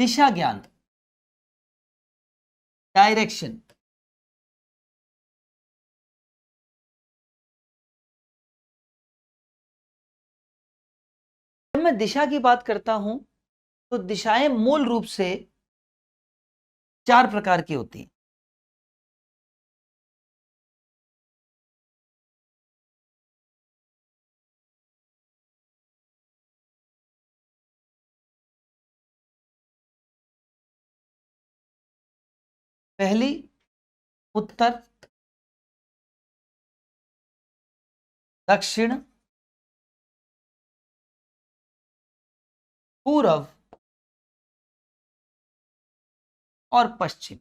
दिशा ज्ञान, डायरेक्शन। जब मैं दिशा की बात करता हूं तो दिशाएं मूल रूप से 4 प्रकार की होती हैं। पहली उत्तर, दक्षिण, पूर्व और पश्चिम।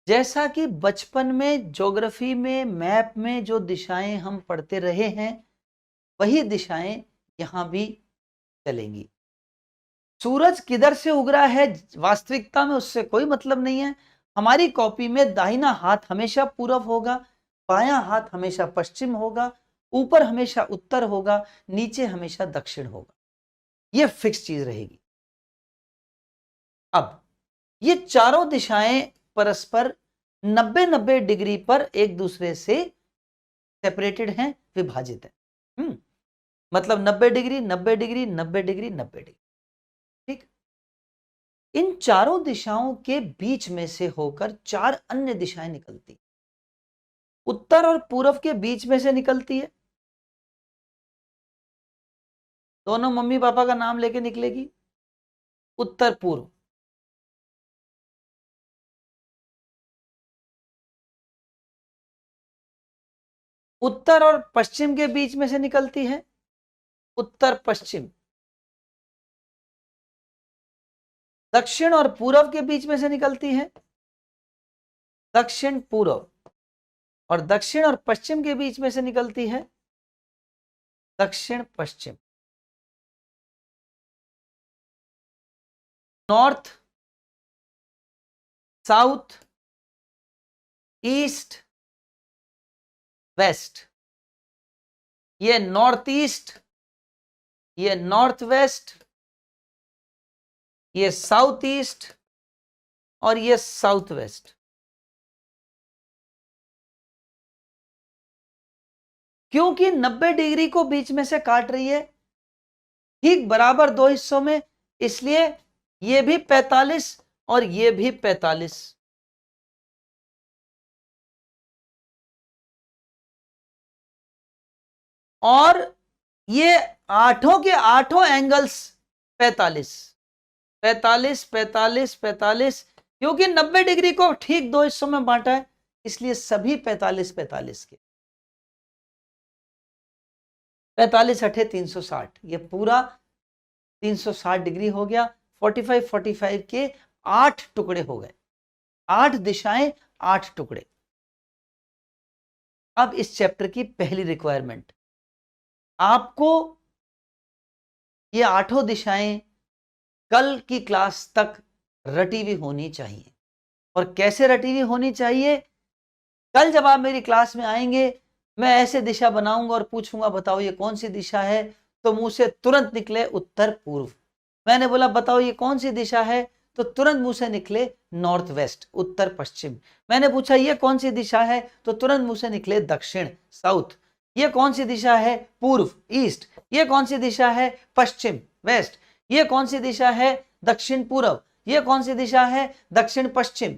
जैसा कि बचपन में ज्योग्राफी में मैप में जो दिशाएं हम पढ़ते रहे हैं वही दिशाएं यहां भी चलेंगी। सूरज किधर से उग रहा है वास्तविकता में उससे कोई मतलब नहीं है। हमारी कॉपी में दाहिना हाथ हमेशा पूर्व होगा, बायां हाथ हमेशा पश्चिम होगा, ऊपर हमेशा उत्तर होगा, नीचे हमेशा दक्षिण होगा। यह फिक्स चीज रहेगी। अब ये चारों दिशाएं परस्पर 90-90 डिग्री पर एक दूसरे से सेपरेटेड हैं, विभाजित हैं। मतलब 90 डिग्री 90 डिग्री 90 डिग्री 90 डिग्री। ठीक, इन चारों दिशाओं के बीच में से होकर 4 अन्य दिशाएं निकलती। उत्तर और पूर्व के बीच में से निकलती है, दोनों मम्मी पापा का नाम लेके निकलेगी, उत्तर पूर्व। उत्तर और पश्चिम के बीच में से निकलती है, उत्तर पश्चिम। दक्षिण और पूर्व के बीच में से निकलती है, दक्षिण पूर्व। और दक्षिण और पश्चिम के बीच में से निकलती है, दक्षिण पश्चिम। North, south, east, west. ये नॉर्थ ईस्ट, ये नॉर्थ वेस्ट, ये साउथ ईस्ट और ये साउथ वेस्ट। क्योंकि 90 डिग्री को बीच में से काट रही है ठीक बराबर 2 हिस्सों में, इसलिए ये भी 45 और ये भी 45। और ये आठों के आठों एंगल्स 45 45 45 45। क्योंकि 90 डिग्री को ठीक 2 हिस्सों में बांटा है, इसलिए सभी 45 45 के। 45 अठे 360, ये पूरा 360 डिग्री हो गया। 45 45 के 8 टुकड़े हो गए, 8 दिशाएं 8 टुकड़े। अब इस चैप्टर की पहली रिक्वायरमेंट, आपको ये 8 दिशाएं कल की क्लास तक रटी हुई होनी चाहिए। और कैसे रटी हुई होनी चाहिए? कल जब आप मेरी क्लास में आएंगे, मैं ऐसे दिशा बनाऊंगा और पूछूंगा बताओ ये कौन सी दिशा है, तो मुंह से तुरंत निकले उत्तर पूर्व। मैंने बोला बताओ ये कौन सी दिशा है, तो तुरंत मुंह से निकले नॉर्थ वेस्ट, उत्तर पश्चिम। मैंने पूछा ये कौन सी दिशा है, तो तुरंत मुंह से निकले दक्षिण, साउथ। ये कौन सी दिशा है, पूर्व, ईस्ट। ये कौन सी दिशा है, पश्चिम, वेस्ट। ये कौन सी दिशा है, दक्षिण पूर्व। ये कौन सी दिशा है, दक्षिण पश्चिम।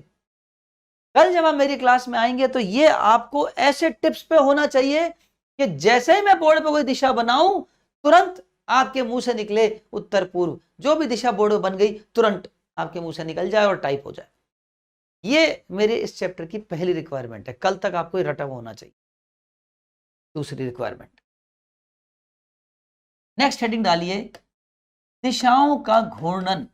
कल जब आप मेरी क्लास में आएंगे तो ये आपको ऐसे टिप्स पे होना चाहिए कि जैसे ही मैं बोर्ड पे कोई दिशा बनाऊं, तुरंत आपके मुंह से निकले उत्तर पूर्व। जो भी दिशा बोर्ड में बन गई तुरंत आपके मुंह से निकल जाए और टाइप हो जाए। ये मेरे इस चैप्टर की पहली रिक्वायरमेंट है। कल तक आपको रटा हुआ होना चाहिए। दूसरी रिक्वायरमेंट, नेक्स्ट हेडिंग डालिए, दिशाओं का घूर्णन।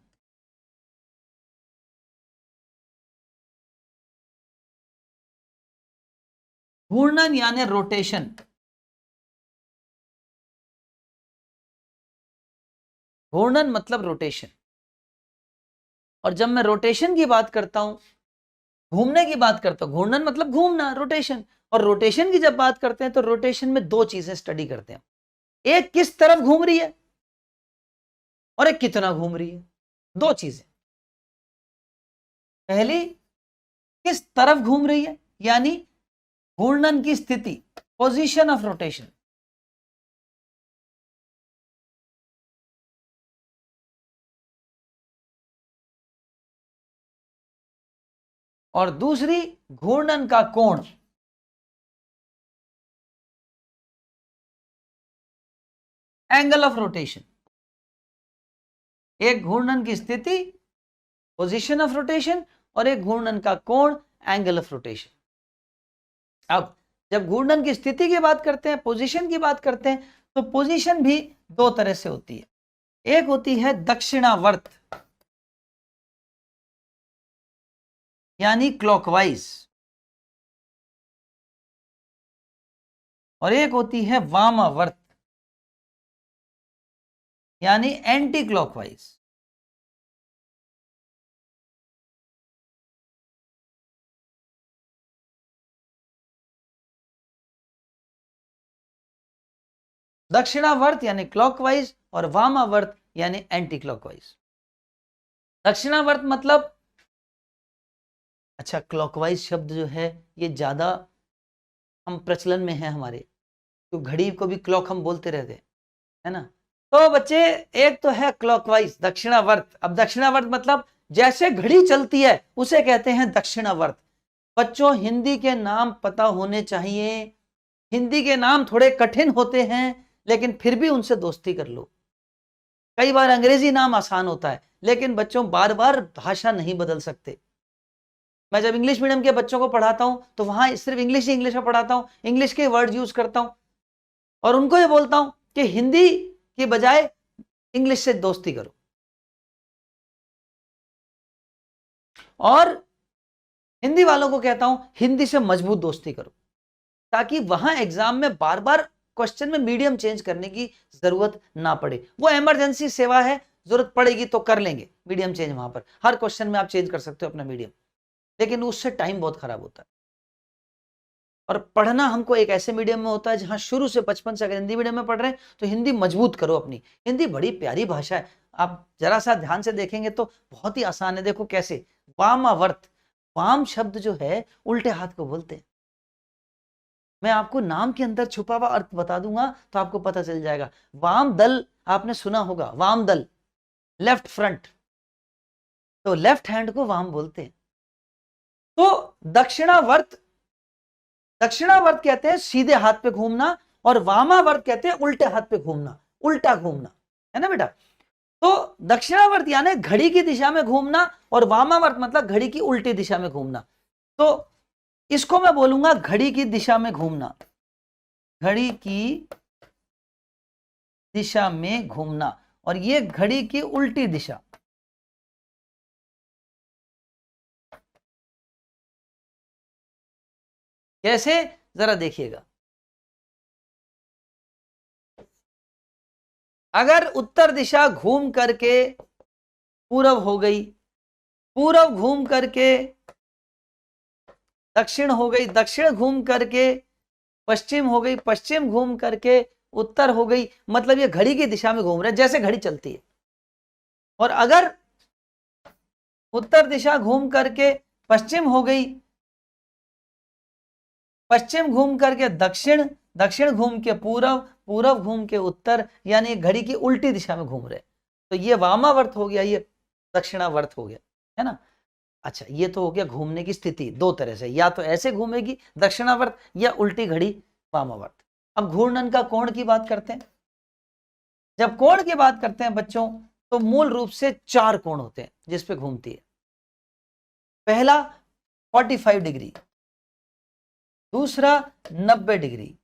घूर्णन यानी रोटेशन। घूर्णन मतलब रोटेशन। और जब मैं रोटेशन की बात करता हूं, घूमने की बात करता हूं, घूर्णन मतलब घूमना, रोटेशन। और रोटेशन की जब बात करते हैं तो रोटेशन में 2 चीजें स्टडी करते हैं। एक किस तरफ घूम रही है, और एक कितना घूम रही है। दो चीजें, पहली किस तरफ घूम रही है, यानी घूर्णन की स्थिति, पोजीशन ऑफ रोटेशन, और दूसरी घूर्णन का कोण, एंगल ऑफ रोटेशन। एक घूर्णन की स्थिति, पोजीशन ऑफ रोटेशन, और एक घूर्णन का कोण, एंगल ऑफ रोटेशन। अब जब घूर्णन की स्थिति की बात करते हैं, पोजीशन की बात करते हैं, तो पोजीशन भी दो तरह से होती है। एक होती है दक्षिणावर्त, यानी क्लॉकवाइज, और एक होती है वामावर्त, यानी एंटी क्लॉकवाइज। दक्षिणावर्त यानी क्लॉकवाइज और वामावर्त यानी एंटी क्लॉकवाइज। दक्षिणावर्त मतलब, अच्छा क्लॉकवाइज शब्द जो है ये ज्यादा हम प्रचलन में है हमारे, तो घड़ी को भी क्लॉक हम बोलते रहते हैं, है ना। तो बच्चे एक तो है क्लॉकवाइज दक्षिणावर्त। अब दक्षिणावर्त मतलब जैसे घड़ी चलती है उसे कहते हैं दक्षिणावर्त। बच्चों हिंदी के नाम पता होने चाहिए। हिंदी के नाम थोड़े कठिन होते हैं लेकिन फिर भी उनसे दोस्ती कर लो। कई बार अंग्रेजी नाम आसान होता है लेकिन बच्चों बार बार भाषा नहीं बदल सकते। मैं जब इंग्लिश मीडियम के बच्चों को पढ़ाता हूं तो वहां सिर्फ इंग्लिश ही इंग्लिश में पढ़ाता हूं, इंग्लिश के वर्ड यूज करता हूं और उनको ये बोलता हूं कि हिंदी की बजाय इंग्लिश से दोस्ती करो। और हिंदी वालों को कहता हूं हिंदी से मजबूत दोस्ती करो, ताकि वहां एग्जाम में बार बार क्वेश्चन में मीडियम चेंज करने की जरूरत ना पड़े। वो इमरजेंसी सेवा है, जरूरत पड़ेगी तो कर लेंगे मीडियम चेंज। वहां पर हर क्वेश्चन में आप चेंज कर सकते हो अपना मीडियम, लेकिन उससे टाइम बहुत खराब होता है। और पढ़ना हमको एक ऐसे मीडियम में होता है जहां शुरू से बचपन से अगर हिंदी मीडियम में पढ़ रहे हैं तो हिंदी मजबूत करो अपनी। हिंदी बड़ी प्यारी भाषा है, आप जरा सा ध्यान से देखेंगे तो बहुत ही आसान है। देखो कैसे, वामावर्त, वाम शब्द जो है उल्टे हाथ को बोलते हैं। मैं आपको नाम के अंदर छुपा हुआ अर्थ बता दूंगा तो आपको पता चल जाएगा। वाम दल आपने सुना होगा, वाम दल लेफ्ट फ्रंट, तो लेफ्ट हैंड को वाम बोलते हैं। तो दक्षिणावर्त, दक्षिणावर्त कहते हैं सीधे हाथ पे घूमना और वामावर्त कहते हैं उल्टे हाथ पे घूमना, उल्टा घूमना, है ना बेटा। तो दक्षिणावर्त यानी घड़ी की दिशा में घूमना और वामावर्त मतलब घड़ी की उल्टी दिशा में घूमना। तो इसको मैं बोलूंगा घड़ी की दिशा में घूमना, घड़ी की दिशा में घूमना, और ये घड़ी की उल्टी दिशा। कैसे, जरा देखिएगा। अगर उत्तर दिशा घूम करके पूरब हो गई, पूरब घूम करके दक्षिण हो गई, दक्षिण घूम करके पश्चिम हो गई, पश्चिम घूम करके उत्तर हो गई, मतलब ये घड़ी की दिशा में घूम रहे हैं जैसे घड़ी चलती है। और अगर उत्तर दिशा घूम करके पश्चिम हो गई, पश्चिम घूम करके दक्षिण, दक्षिण घूम के पूरब, पूरब घूम के उत्तर, यानी घड़ी की उल्टी दिशा में घूम रहे, तो ये वामावर्त हो गया, ये दक्षिणावर्त हो गया, है ना। अच्छा ये तो हो गया घूमने की स्थिति दो तरह से, या तो ऐसे घूमेगी दक्षिणावर्त या उल्टी घड़ी वामावर्त। अब घूर्णन का कोण की बात करते हैं। जब कोण की बात करते हैं बच्चों तो मूल रूप से चार कोण होते हैं जिस पे घूमती है। पहला 45 डिग्री, दूसरा 90 डिग्री,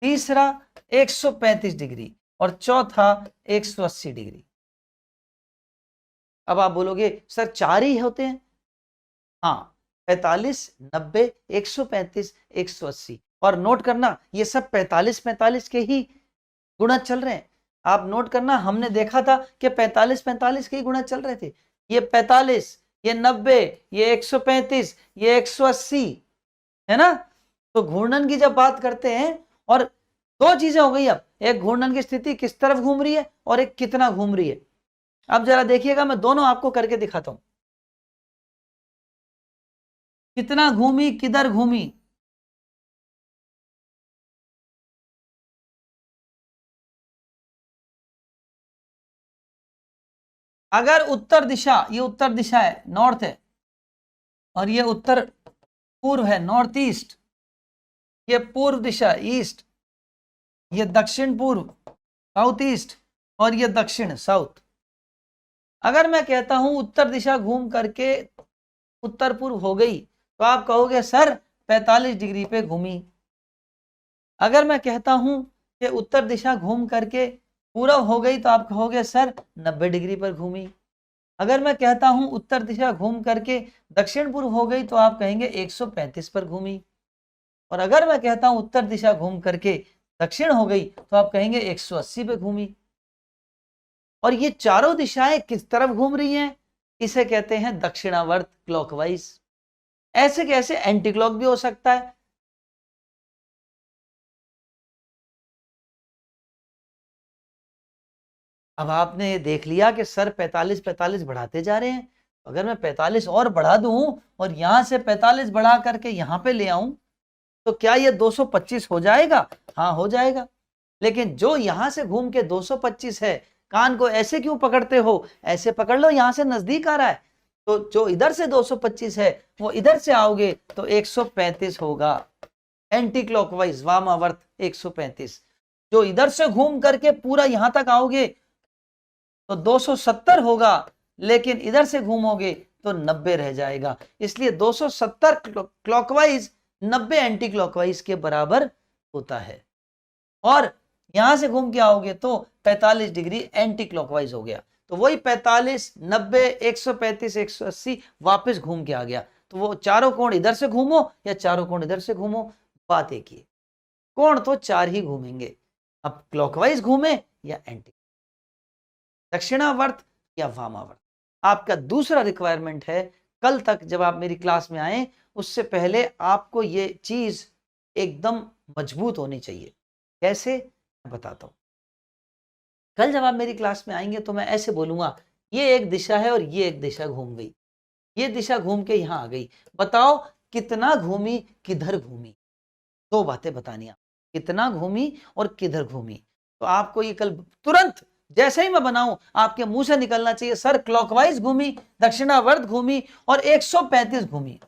तीसरा 135 डिग्री और चौथा 180 डिग्री। अब आप बोलोगे सर चार ही होते हैं? हाँ, 45, 90, 135, 180। और नोट करना ये सब 45 के ही गुणज चल रहे हैं। आप नोट करना, हमने देखा था कि 45 के ही गुणज चल रहे थे। ये 45, ये 90, ये 135, ये 180, है ना। तो घूर्णन की जब बात करते हैं, और दो चीजें हो गई अब, एक घूर्णन की स्थिति किस तरफ घूम रही है और एक कितना घूम रही है। अब जरा देखिएगा, मैं दोनों आपको करके दिखाता हूं। कितना घूमी, किधर घूमी। अगर उत्तर दिशा, ये उत्तर दिशा है, नॉर्थ है, और ये उत्तर पूर्व है, नॉर्थ ईस्ट, ये पूर्व दिशा ईस्ट, ये दक्षिण पूर्व साउथ ईस्ट, और ये दक्षिण साउथ। अगर मैं कहता हूं उत्तर दिशा घूम करके उत्तर पूर्व हो गई, तो आप कहोगे सर 45 डिग्री पे घूमी। अगर मैं कहता हूं कि उत्तर दिशा घूम करके पूरब हो गई, तो आप कहोगे सर 90 डिग्री पर घूमी। अगर मैं कहता हूं उत्तर दिशा घूम करके दक्षिण पूर्व हो गई, तो आप कहेंगे 135 पर घूमी। और अगर मैं कहता हूं उत्तर दिशा घूम करके दक्षिण हो गई, तो आप कहेंगे 180 पे घूमी। और ये चारों दिशाएं किस तरफ घूम रही हैं? इसे कहते हैं दक्षिणावर्त, क्लॉकवाइज। ऐसे कैसे एंटी क्लॉक भी हो सकता है। अब आपने देख लिया कि सर 45 बढ़ाते जा रहे हैं। अगर मैं 45 और बढ़ा दूं और यहां से 45 बढ़ा करके यहां पे ले आऊं, तो क्या ये 225 हो जाएगा? हाँ, हो जाएगा। लेकिन जो यहां से घूम के 225 है, कान को ऐसे क्यों पकड़ते हो? ऐसे पकड़ लो, यहां से नजदीक आ रहा है। तो जो इधर से 225 है, वो इधर से आओगे तो 135 होगा। एंटी क्लॉकवाइज, वामावर्त 135। जो इधर से घूम करके पूरा यहां तक आओगे तो 270 होगा, लेकिन इधर से घूमोगे तो 90 रह जाएगा। इसलिए 270 क्लॉकवाइज 90 एंटी क्लॉकवाइज के बराबर होता है। और यहां से घूम के आओगे तो 45 डिग्री एंटी क्लॉकवाइज हो गया। तो वही 45, 90, 135, 180 वापस घूम के आ गया। तो वो चारों कोण इधर से घूमो या चारों कोण इधर से घूमो, बात एक ही। कोण तो चार ही घूमेंगे। अब क्लॉकवाइज घूमे या एंटी, दक्षिणावर्त या वामावर्त। आपका दूसरा रिक्वायरमेंट है, कल तक जब आप मेरी क्लास में आए उससे पहले आपको ये चीज एकदम मजबूत होनी चाहिए। कैसे? बताता हूं। कल जब आप मेरी क्लास में आएंगे तो मैं ऐसे बोलूंगा, ये एक दिशा है और ये एक दिशा घूम गई, ये दिशा घूम के यहां आ गई। बताओ कितना घूमी, किधर घूमी। दो बातें बतानी आप, कितना घूमी और किधर घूमी। तो आपको ये कल तुरंत जैसे ही मैं बनाऊं आपके मुंह से निकलना चाहिए, सर क्लॉकवाइज घूमी, दक्षिणावर्त घूमी और 135 घूमी,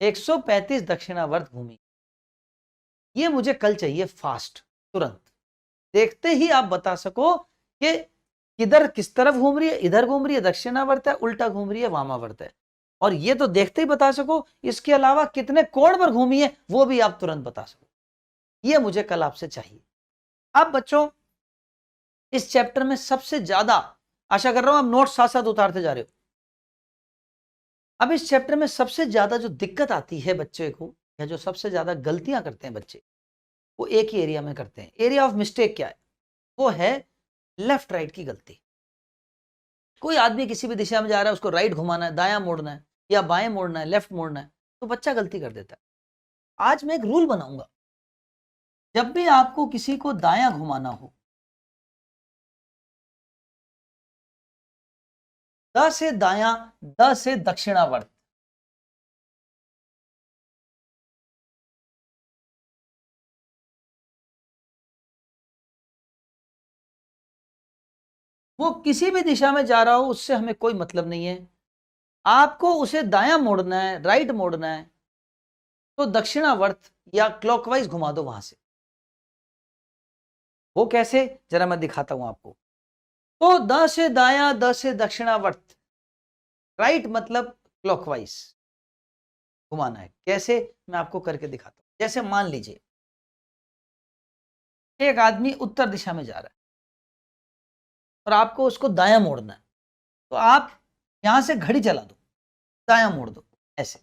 135 दक्षिणावर्त घूमी। ये मुझे कल चाहिए फास्ट, तुरंत। देखते ही आप बता सको कि किधर किस तरफ घूम रही है, इधर घूम रही है दक्षिणावर्त है, उल्टा घूम रही है वामावर्त है। और ये तो देखते ही बता सको, इसके अलावा कितने कोण पर घूमी है वो भी आप तुरंत बता सको। ये मुझे कल आपसे चाहिए। अब बच्चों, इस चैप्टर में सबसे ज्यादा, आशा कर रहा हूं आप नोट्स साथ साथ उतारते जा रहे हो। अब इस चैप्टर में सबसे ज्यादा जो दिक्कत आती है बच्चे को, या जो सबसे ज्यादा गलतियां करते हैं बच्चे, वो एक ही एरिया में करते हैं। एरिया ऑफ मिस्टेक क्या है? वो है लेफ्ट राइट की गलती। कोई आदमी किसी भी दिशा में जा रहा है, उसको राइट घुमाना है, दायां मोड़ना है, या बाएं मोड़ना है, लेफ्ट मोड़ना है, तो बच्चा गलती कर देता है। आज मैं एक रूल बनाऊंगा, जब भी आपको किसी को दायां घुमाना हो, द से दायां, द से दक्षिणावर्त, वो किसी भी दिशा में जा रहा हो उससे हमें कोई मतलब नहीं है। आपको उसे दायां मोड़ना है, राइट मोड़ना है, तो दक्षिणावर्त या क्लॉकवाइज घुमा दो वहां से। वो कैसे, जरा मैं दिखाता हूं आपको। तो द से दायां, द से दक्षिणावर्त, राइट मतलब क्लॉकवाइज घुमाना है। कैसे, मैं आपको करके दिखाता हूं। जैसे मान लीजिए एक आदमी उत्तर दिशा में जा रहा है और आपको उसको दायां मोड़ना है, तो आप यहां से घड़ी चला दो, दायां मोड़ दो, ऐसे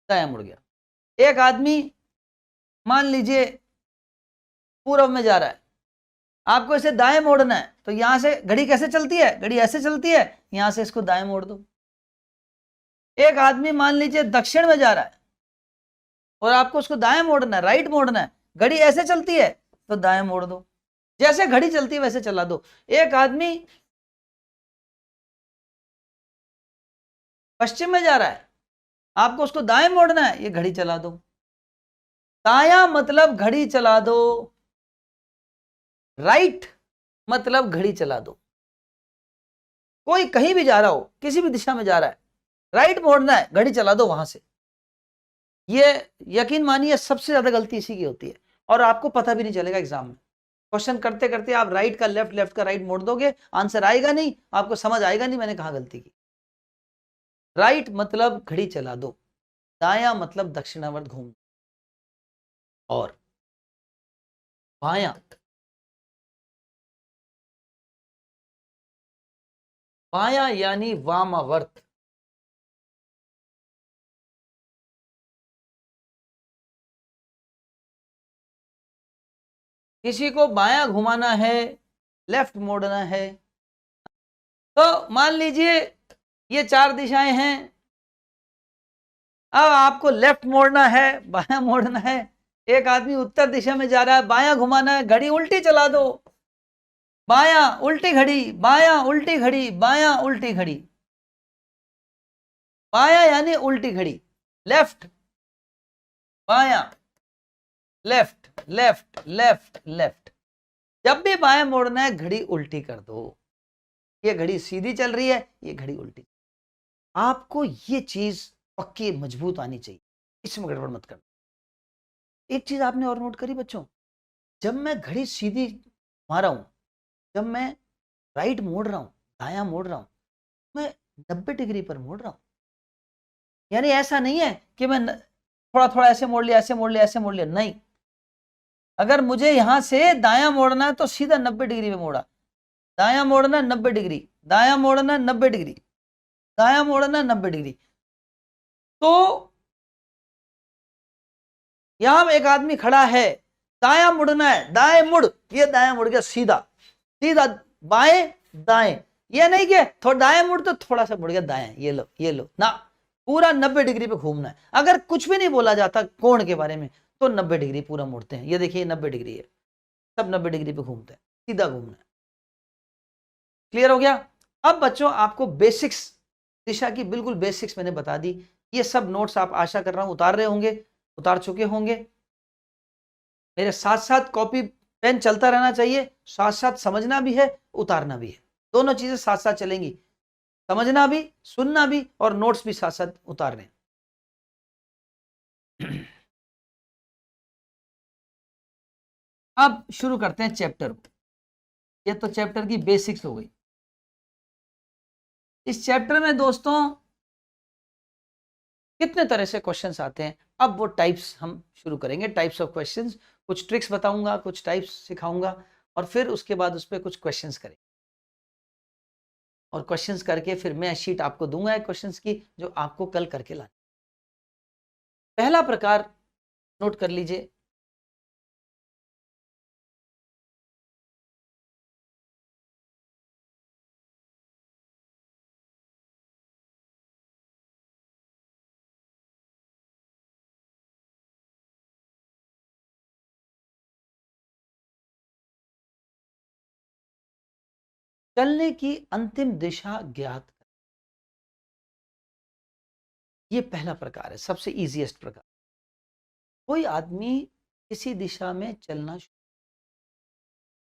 दायां मुड़ गया। एक आदमी मान लीजिए पूर्व में जा रहा है, आपको इसे दाएं मोड़ना है, तो यहां से घड़ी कैसे चलती है? घड़ी ऐसे चलती है, यहां से इसको दाएं मोड़ दो। एक आदमी मान लीजिए दक्षिण में जा रहा है और आपको उसको दाएं मोड़ना है, राइट मोड़ना है, घड़ी ऐसे चलती है, तो दाएं मोड़ दो। जैसे घड़ी चलती है वैसे चला दो। एक आदमी पश्चिम में जा रहा है, आपको उसको दाएं मोड़ना है, ये घड़ी चला दो। दाया मतलब घड़ी चला दो, राइट मतलब घड़ी चला दो। कोई कहीं भी जा रहा हो, किसी भी दिशा में जा रहा है, राइट मोड़ना है, घड़ी चला दो वहां से। ये यकीन मानिए सबसे ज्यादा गलती इसी की होती है, और आपको पता भी नहीं चलेगा एग्जाम में। क्वेश्चन करते करते आप राइट का लेफ्ट, लेफ्ट का राइट मोड़ दोगे, आंसर आएगा नहीं, आपको समझ आएगा नहीं मैंने कहां गलती की। राइट मतलब घड़ी चला दो, दाया मतलब दक्षिणावर्त घूम, और बाया बाया यानी वामावर्त। किसी को बाया घुमाना है, लेफ्ट मोड़ना है, तो मान लीजिए ये 4 दिशाएं हैं, अब आपको लेफ्ट मोड़ना है, बाया मोड़ना है। एक आदमी उत्तर दिशा में जा रहा है, बाया घुमाना है, घड़ी उल्टी चला दो, बाया उल्टी घड़ी, बाया उल्टी घड़ी, बाया उल्टी घड़ी। बाया यानी उल्टी घड़ी, लेफ्ट बाया, लेफ्ट लेफ्ट लेफ्ट लेफ्ट। जब भी बाया मोड़ना है घड़ी उल्टी कर दो। ये घड़ी सीधी चल रही है, ये घड़ी उल्टी। आपको ये चीज पक्की मजबूत आनी चाहिए, इसमें गड़बड़ मत करना। एक चीज आपने और नोट करी बच्चों, जब मैं घड़ी सीधी मार रहा हूं, जब मैं राइट मोड़ रहा हूं, दाया मोड़ रहा हूं, मैं 90 डिग्री पर मोड़ रहा हूं। यानी ऐसा नहीं है कि मैं थोड़ा थोड़ा ऐसे मोड़ लिया, ऐसे मोड़ लिया, ऐसे मोड़ लिया, नहीं। अगर मुझे यहां से दाया मोड़ना है तो सीधा 90 डिग्री में मोड़ा, दाया मोड़ना 90 डिग्री, दाया मोड़ना 90 डिग्री, दाया मोड़ना 90 डिग्री। तो यहां एक आदमी खड़ा है, दाया मुड़ना है, दाएं मुड़, ये दाया मुड़ गया सीधा, सीधा बाएं दाएं। ये नहीं कि थोड़ा दाएं मुड़ तो थोड़ा सा मुड़ गया दाएं, ये लो ये लो ना, पूरा 90 डिग्री पे घूमना है। अगर कुछ भी नहीं बोला जाता कोण के बारे में तो 90 डिग्री पूरा मुड़ते हैं। ये देखिए 90 डिग्री है, सब 90 डिग्री पे घूमते हैं, सीधा घूमना है। क्लियर हो गया? अब बच्चों आपको बेसिक्स, दिशा की बिल्कुल बेसिक्स मैंने बता दी। ये सब नोट्स आप आशा कर रहा हूं उतार रहे होंगे, उतार चुके होंगे। मेरे साथ साथ कॉपी पेन चलता रहना चाहिए, साथ साथ समझना भी है, उतारना भी है, दोनों चीजें साथ साथ चलेंगी। समझना भी, सुनना भी, और नोट्स भी साथ साथ उतारने। अब शुरू करते हैं चैप्टर को। ये तो चैप्टर की बेसिक्स हो गई। इस चैप्टर में दोस्तों कितने तरह से क्वेश्चंस आते हैं, अब वो टाइप्स हम शुरू करेंगे, टाइप्स ऑफ क्वेश्चंस। कुछ ट्रिक्स बताऊंगा, कुछ टाइप्स सिखाऊंगा, और फिर उसके बाद उस पर कुछ क्वेश्चंस करेंगे। और क्वेश्चंस करके फिर मैं शीट आपको दूंगा क्वेश्चंस की, जो आपको कल करके लानी। पहला प्रकार नोट कर लीजिए, चलने की अंतिम दिशा ज्ञात कर। ये पहला प्रकार है, सबसे इजीएस्ट प्रकार। कोई आदमी किसी दिशा में चलना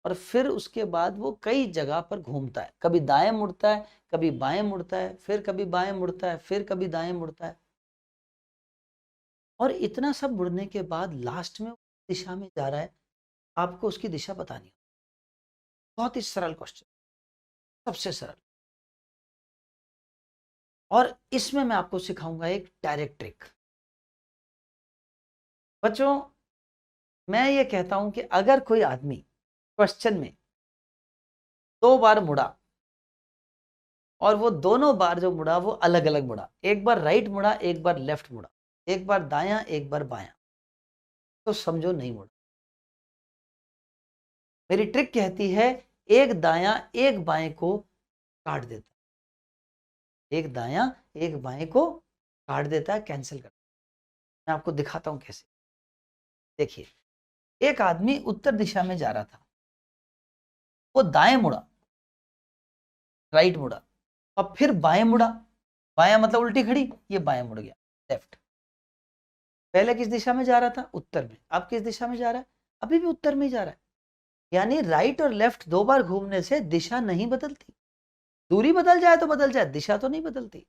और फिर उसके बाद वो कई जगह पर घूमता है, कभी दाएं मुड़ता है, कभी बाएं मुड़ता है, फिर कभी बाएं मुड़ता है, फिर कभी दाएं मुड़ता है, और इतना सब मुड़ने के बाद लास्ट में दिशा में जा रहा है। आपको उसकी दिशा बतानी है। बहुत ही सरल क्वेश्चन, सबसे सरल। और इसमें मैं आपको सिखाऊंगा एक डायरेक्ट ट्रिक। बच्चों मैं ये कहता हूं कि अगर कोई आदमी क्वेश्चन में 2 बार मुड़ा, और वो दोनों बार जो मुड़ा वो अलग अलग मुड़ा, एक बार राइट मुड़ा, एक बार लेफ्ट मुड़ा, एक बार दायां, एक बार बायां, तो समझो नहीं मुड़ा। मेरी ट्रिक कहती है एक दायां एक बाएं को काट देता है, एक दायां एक बाएं को काट देता है, कैंसिल करता है। मैं आपको दिखाता हूं कैसे। देखिए एक आदमी उत्तर दिशा में जा रहा था, वो दाएं मुड़ा, राइट मुड़ा, और फिर बाएं मुड़ा, बायां मतलब उल्टी खड़ी, ये बाएं मुड़ गया, लेफ्ट। पहले किस दिशा में जा रहा था? उत्तर में। अब किस दिशा में जा रहा है? अभी भी उत्तर में ही जा रहा है। यानी राइट और लेफ्ट 2 बार घूमने से दिशा नहीं बदलती। दूरी बदल जाए तो बदल जाए, दिशा तो नहीं बदलती।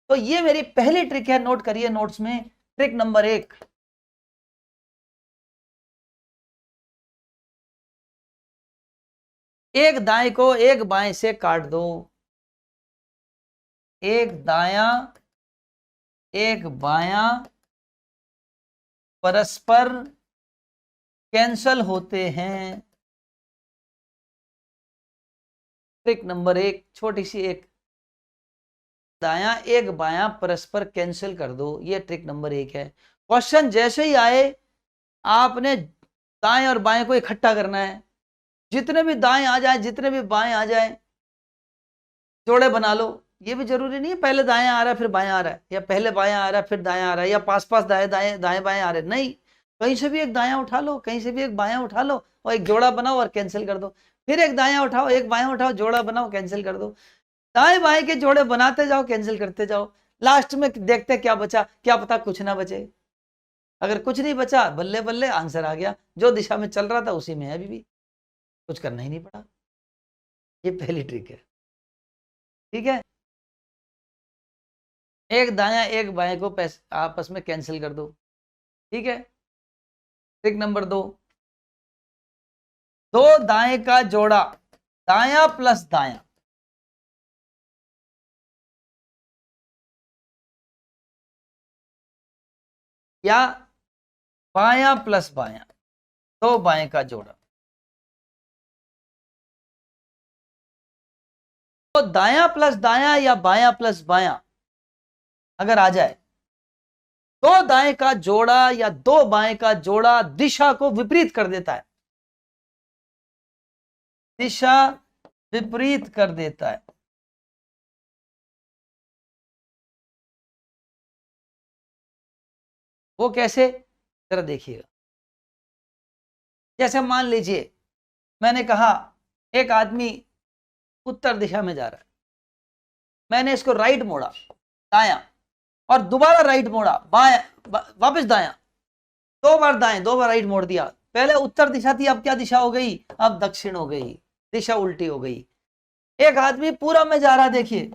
तो ये मेरी पहली ट्रिक है, नोट करिए नोट्स में, ट्रिक नंबर 1। एक दाएं को एक बाएं से काट दो, एक दायां एक बायां परस्पर कैंसल होते हैं। ट्रिक नंबर 1, छोटी सी एक, दायां एक बायां परस्पर कैंसिल कर दो, ये ट्रिक नंबर 1 है। क्वेश्चन जैसे ही आए आपने दाएं और बाएं को इकट्ठा करना है, जितने भी दाएं आ जाए जितने भी बाएं आ जाए जोड़े बना लो। ये भी जरूरी नहीं है पहले दाएं आ रहा है फिर बाएं आ रहा है, या पहले बाएं आ रहा है फिर दाएं आ रहा है, या पास पास दाएं दाएं दाएं बाएं आ रहे, नहीं, कहीं से भी एक दायां उठा लो, कहीं से भी एक बायां उठा लो और एक जोड़ा बनाओ और कैंसिल कर दो, फिर एक दायां उठाओ एक बायां उठाओ जोड़ा बनाओ कैंसिल कर दो, दाएं बाएं के जोड़े बनाते जाओ कैंसिल करते जाओ, लास्ट में देखते क्या बचा, क्या पता कुछ ना बचे। अगर कुछ नहीं बचा बल्ले बल्ले आंसर आ गया, जो दिशा में चल रहा था उसी में है, अभी भी कुछ करना ही नहीं पड़ा। ये पहली ट्रिक है, ठीक है। एक दायां एक बाएं को आपस में कैंसिल कर दो, ठीक है। ट्रिक नंबर 2, दो दाएं का जोड़ा, दायां प्लस दायां, या बायां प्लस बायां, दो बाएं का जोड़ा। तो दायां प्लस दायां या बायां प्लस बायां अगर आ जाए, दो दाएं का जोड़ा या दो बाएं का जोड़ा दिशा को विपरीत कर देता है, दिशा विपरीत कर देता है। वो कैसे, जरा देखिएगा। जैसे मान लीजिए मैंने कहा एक आदमी उत्तर दिशा में जा रहा है, मैंने इसको राइट मोड़ा दायां और दोबारा राइट मोड़ा बायां, वापस दायां, 2 बार दाएं 2 बार राइट मोड़ दिया। पहले उत्तर दिशा थी, अब क्या दिशा हो गई, अब दक्षिण हो गई, दिशा उल्टी हो गई। एक आदमी पूरब में जा रहा, देखिए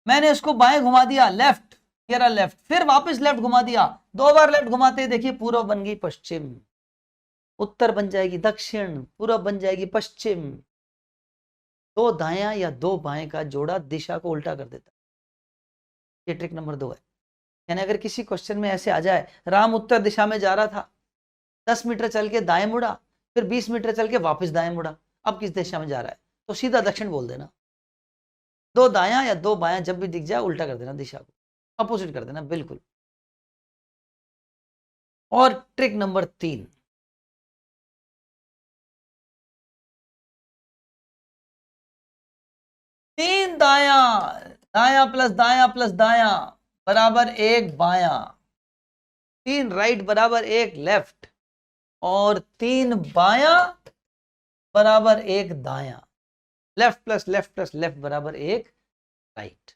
मैंने उसको बाएं घुमा दिया, लेफ्ट, ये रहा लेफ्ट, फिर वापस लेफ्ट घुमा दिया, 2 बार लेफ्ट घुमाते देखिए पूर्व बन गई पश्चिम, उत्तर बन जाएगी दक्षिण, पूरब बन जाएगी पश्चिम। दो दायां या दो बाएं का जोड़ा दिशा को उल्टा कर देता है। ये ट्रिक नंबर 2 है। यानी अगर किसी क्वेश्चन में ऐसे आ जाए, राम उत्तर दिशा में जा रहा था, 10 मीटर चल के दाएं मुड़ा, फिर 20 मीटर चल के वापस दाएं मुड़ा, अब किस दिशा में जा रहा है, तो सीधा दक्षिण बोल देना। दो दायां या दो बायां जब भी दिख जाए उल्टा कर देना, दिशा को अपोजिट कर देना, बिल्कुल। और ट्रिक नंबर 3, तीन दायां, दायां प्लस दायां बराबर एक बायां, 3 राइट बराबर एक लेफ्ट, और 3 बायां बराबर एक दायां, लेफ्ट प्लस लेफ्ट बराबर एक राइट।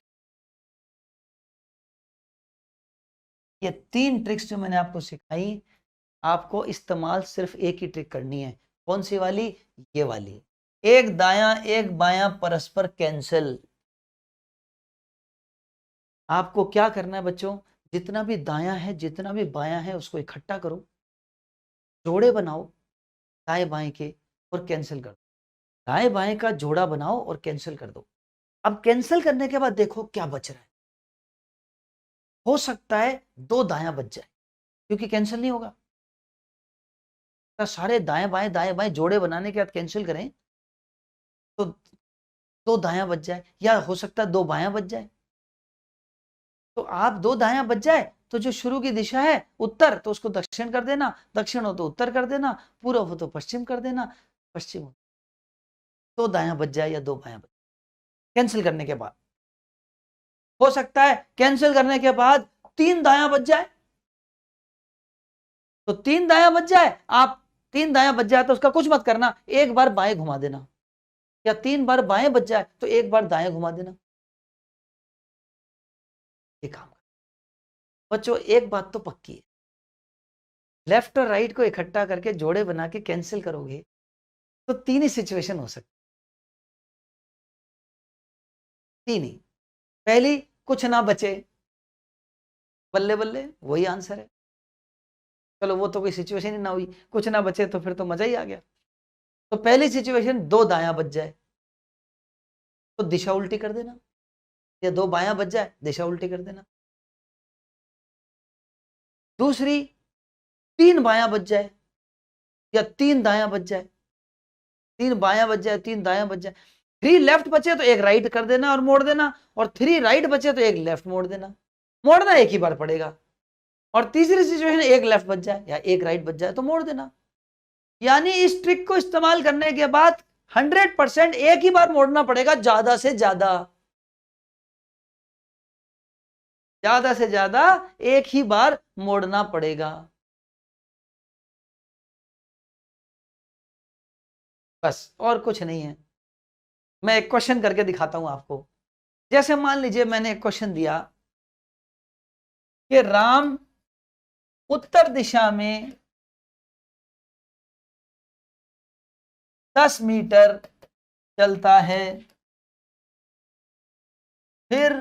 ये 3 ट्रिक्स जो मैंने आपको सिखाई, आपको इस्तेमाल सिर्फ एक ही ट्रिक करनी है। कौन सी वाली? ये वाली, एक दायां एक बायां परस्पर कैंसिल। आपको क्या करना है बच्चों, जितना भी दायां है जितना भी बायां है उसको इकट्ठा करो, जोड़े बनाओ दाएं बाएं के और कैंसिल कर दो, दाएं बाएं का जोड़ा बनाओ और कैंसिल कर दो। अब कैंसिल करने के बाद देखो क्या बच रहा है। हो सकता है 2 दायां बच जाए, क्योंकि कैंसिल नहीं होगा, तो सारे दाएं बाएं जोड़े बनाने के बाद कैंसिल करें तो 2 दायां बच जाए, या हो सकता है 2 बायां बच जाए। तो आप 2 दायां बच जाए तो जो शुरू की दिशा है उत्तर, तो उसको दक्षिण कर देना, दक्षिण हो तो उत्तर कर देना, पूर्व हो तो पश्चिम कर देना, पश्चिम हो 2 दायां बच जाए या 2 बायां बच जाए। कैंसिल करने के बाद हो सकता है कैंसिल करने के बाद 3 दायां बच जाए, तो 3 दायां बच जाए, आप 3 दायां बच जाए तो उसका कुछ मत करना, एक बार बाएं घुमा देना, या 3 बार बाएं बच जाए तो 1 बार दाएं घुमा देना। ये काम कर बच्चों। एक बात तो पक्की है, लेफ्ट और राइट को इकट्ठा करके जोड़े बना के कैंसिल करोगे तो 3 ही सिचुएशन हो सकती, 3 ही। पहली, कुछ ना बचे, बल्ले बल्ले, वही आंसर है। चलो वो तो कोई सिचुएशन ही ना हुई, कुछ ना बचे तो फिर तो मजा ही आ गया। तो पहली सिचुएशन 2 दायां बच जाए तो दिशा उल्टी कर देना, या 2 बायां बच जाए दिशा उल्टी कर देना। दूसरी, 3 बायां बच जाए या 3 दायां बच जाए, 3 बायां बच जाए 3 दायां बच जाए, 3 लेफ्ट बचे तो 1 राइट कर देना और मोड़ देना, और 3 राइट बचे तो 1 लेफ्ट मोड़ देना। मोड़ना एक ही बार पड़ेगा। और तीसरी सिचुएशन 1 लेफ्ट बच जाए या 1 राइट बच जाए तो मोड़ देना। यानी इस ट्रिक को इस्तेमाल करने के बाद 100% एक ही बार मोड़ना पड़ेगा, ज्यादा से ज्यादा, ज्यादा से ज्यादा एक ही बार मोड़ना पड़ेगा। बस और कुछ नहीं है। मैं एक क्वेश्चन करके दिखाता हूं आपको। जैसे मान लीजिए मैंने एक क्वेश्चन दिया कि राम उत्तर दिशा में 10 मीटर चलता है, फिर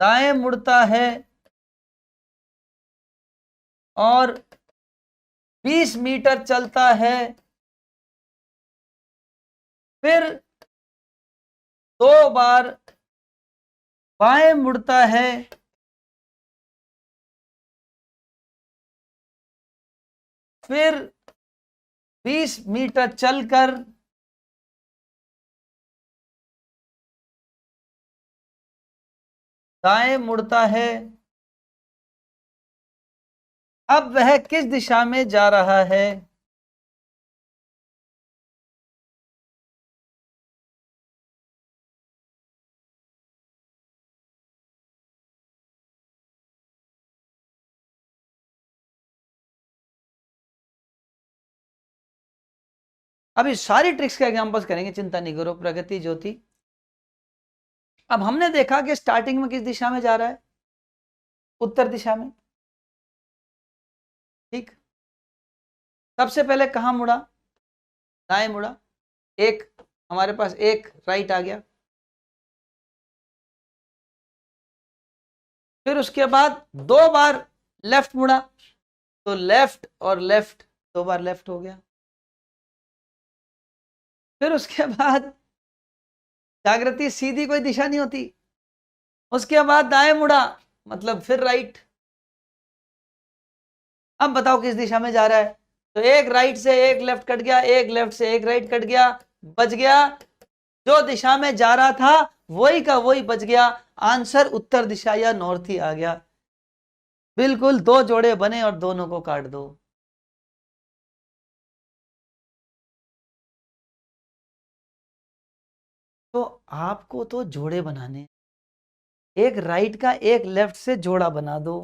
दाएं मुड़ता है और 20 मीटर चलता है, फिर 2 बार बाएं मुड़ता है, फिर 20 मीटर चलकर दाएं मुड़ता है। अब वह किस दिशा में जा रहा है? अभी सारी ट्रिक्स के एग्जांपल्स करेंगे, चिंता नहीं करो। प्रगति ज्योति, अब हमने देखा कि स्टार्टिंग में किस दिशा में जा रहा है, उत्तर दिशा में, ठीक। सबसे पहले कहां मुड़ा? दाएं मुड़ा। एक, हमारे पास एक राइट आ गया। फिर उसके बाद 2 बार लेफ्ट मुड़ा, तो लेफ्ट और लेफ्ट 2 बार लेफ्ट हो गया। फिर उसके बाद जागृति सीधी कोई दिशा नहीं होती, उसके बाद दाएं मुड़ा मतलब फिर राइट। अब बताओ किस दिशा में जा रहा है? तो एक राइट से एक लेफ्ट कट गया, एक लेफ्ट से एक राइट कट गया, बच गया जो दिशा में जा रहा था वही का वही बच गया। आंसर उत्तर दिशा या नॉर्थ ही आ गया। बिल्कुल 2 जोड़े बने और दोनों को काट दो। तो आपको तो जोड़े बनाने, एक राइट का एक लेफ्ट से जोड़ा बना दो,